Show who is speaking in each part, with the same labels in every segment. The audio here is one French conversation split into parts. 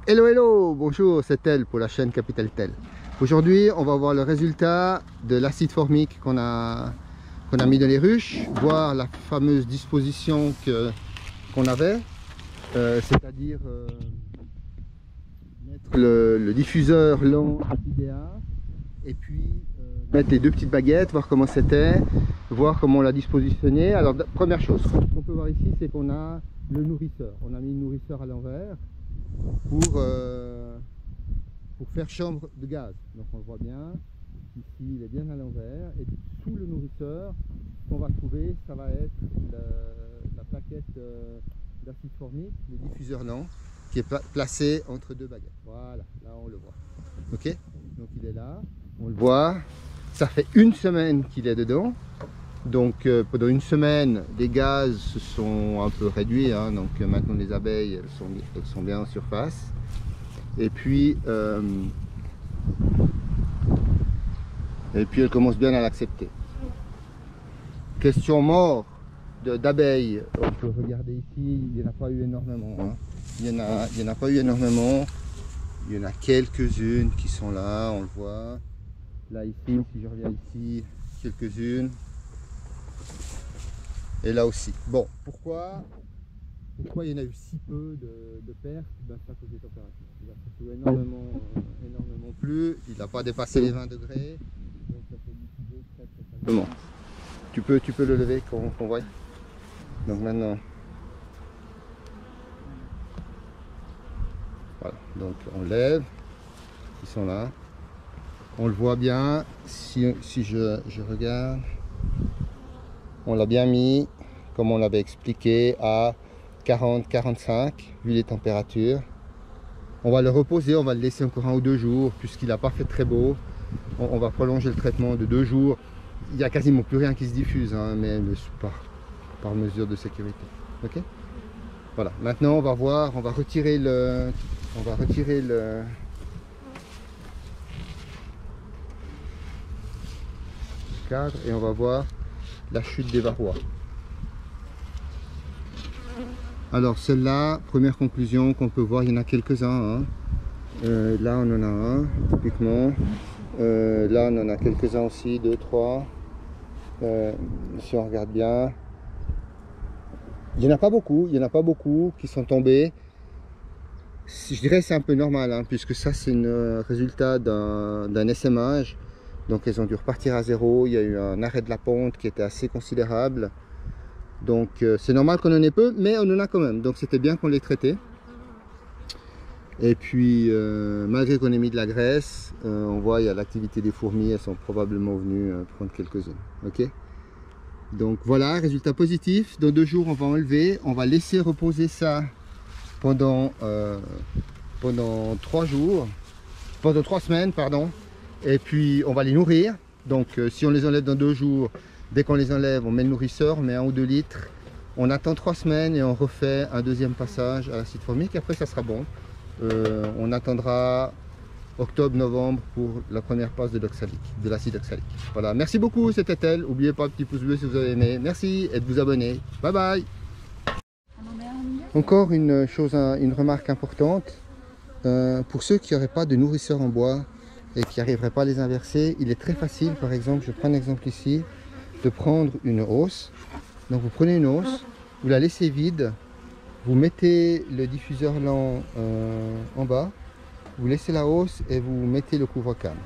Speaker 1: Hello hello, bonjour, c'est Tel pour la chaîne Capital Tel. Aujourd'hui on va voir le résultat de l'acide formique qu'on a mis dans les ruches, voir la fameuse disposition qu'on avait, c'est-à-dire mettre le diffuseur lent APDA et puis mettre les deux petites baguettes, voir comment c'était, voir comment on l'a dispositionné. Alors première chose, ce qu'on peut voir ici, c'est qu'on a le nourrisseur. On a mis le nourrisseur à l'envers pour faire chambre de gaz. Donc on le voit bien, ici il est bien à l'envers, et sous le nourrisseur, ce qu'on va trouver, ça va être la plaquette d'acide formique, le diffuseur lent, qui est placé entre deux baguettes. Voilà, là on le voit. Ok, donc il est là, on le voit, ça fait une semaine qu'il est dedans. Donc pendant une semaine, les gaz se sont un peu réduits, hein, donc maintenant les abeilles elles sont bien en surface. Et puis elles commencent bien à l'accepter. Question mort d'abeilles, on peut regarder ici, il n'y en a pas eu énormément. Hein. Il n'y en a pas eu énormément. Il y en a quelques-unes qui sont là, on le voit. Là ici, si je reviens ici, quelques-unes. Et là aussi. Bon, pourquoi il y en a eu si peu de pertes? Ben, c'est à cause des températures. Il a surtout énormément plu. Il n'a pas dépassé les 20 degrés. Donc ça fait diffuser très facilement. Tu peux le lever qu'on voit. Donc maintenant. Voilà. Donc on lève. Ils sont là. On le voit bien. Si je regarde. On l'a bien mis, comme on l'avait expliqué, à 40-45, vu les températures. On va le reposer, on va le laisser encore 1 ou 2 jours, puisqu'il n'a pas fait très beau. On va prolonger le traitement de 2 jours. Il n'y a quasiment plus rien qui se diffuse, hein, mais par mesure de sécurité. Ok. Voilà, maintenant on va voir, on va retirer le cadre et on va voir la chute des varrois. Alors celle-là, première conclusion qu'on peut voir, il y en a quelques-uns. Hein. Là on en a un, typiquement. Là on en a quelques-uns aussi, 2, 3. Si on regarde bien, il n'y en a pas beaucoup qui sont tombés. Je dirais que c'est un peu normal, hein, puisque ça c'est le résultat d'un essaimage. Donc elles ont dû repartir à zéro, il y a eu un arrêt de la ponte qui était assez considérable. Donc c'est normal qu'on en ait peu, mais on en a quand même. Donc c'était bien qu'on les traitait. Et puis malgré qu'on ait mis de la graisse, on voit il y a l'activité des fourmis, elles sont probablement venues prendre quelques-unes. Ok. Donc voilà, résultat positif. Dans 2 jours on va enlever, on va laisser reposer ça pendant 3 jours, pendant 3 semaines, pardon. Et puis on va les nourrir. Donc si on les enlève dans 2 jours, dès qu'on les enlève, on met le nourrisseur, on met 1 ou 2 litres. On attend 3 semaines et on refait un deuxième passage à l'acide formique. Après ça sera bon. On attendra octobre-novembre pour la première passe de l'acide oxalique. Voilà, merci beaucoup, c'était Elle. N'oubliez pas le petit pouce bleu si vous avez aimé. Merci et de vous abonner. Bye bye. Encore une chose, une remarque importante. Pour ceux qui n'auraient pas de nourrisseur en bois et qui n'arriveraient pas à les inverser, il est très facile, par exemple, je prends un exemple ici, de prendre une hausse. Donc vous prenez une hausse, vous la laissez vide, vous mettez le diffuseur lent en bas, vous laissez la hausse et vous mettez le couvre-calme,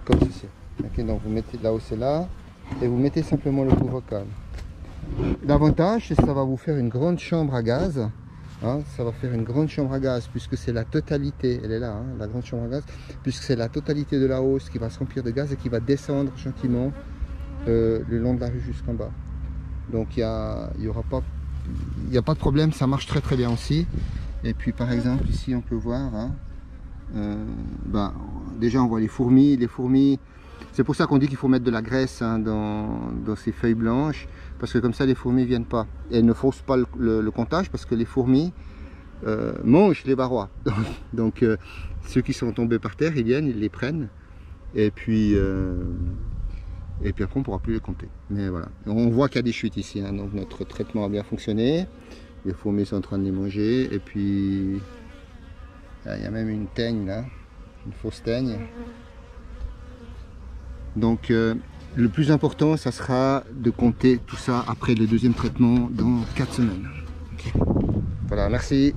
Speaker 1: comme ceci. Okay, donc vous mettez la hausse est là et vous mettez simplement le couvre-calme. L'avantage, c'est que ça va vous faire une grande chambre à gaz. Hein, ça va faire une grande chambre à gaz puisque c'est la totalité, elle est là, hein, la grande chambre à gaz, puisque c'est la totalité de la hausse qui va se remplir de gaz et qui va descendre gentiment le long de la rue jusqu'en bas. Donc il n'y a pas de problème, ça marche très très bien aussi. Et puis par exemple ici on peut voir, hein, déjà on voit les fourmis. C'est pour ça qu'on dit qu'il faut mettre de la graisse, hein, dans ces feuilles blanches, parce que comme ça les fourmis ne viennent pas. Et elles ne faussent pas le comptage, parce que les fourmis mangent les varrois. Donc ceux qui sont tombés par terre, ils viennent, ils les prennent, et puis après on ne pourra plus les compter. Mais voilà, on voit qu'il y a des chutes ici, hein, donc notre traitement a bien fonctionné. Les fourmis sont en train de les manger, et puis Il y a même une teigne là, une fausse teigne. Donc le plus important, ça sera de compter tout ça après le deuxième traitement dans 4 semaines. Okay. Voilà, merci.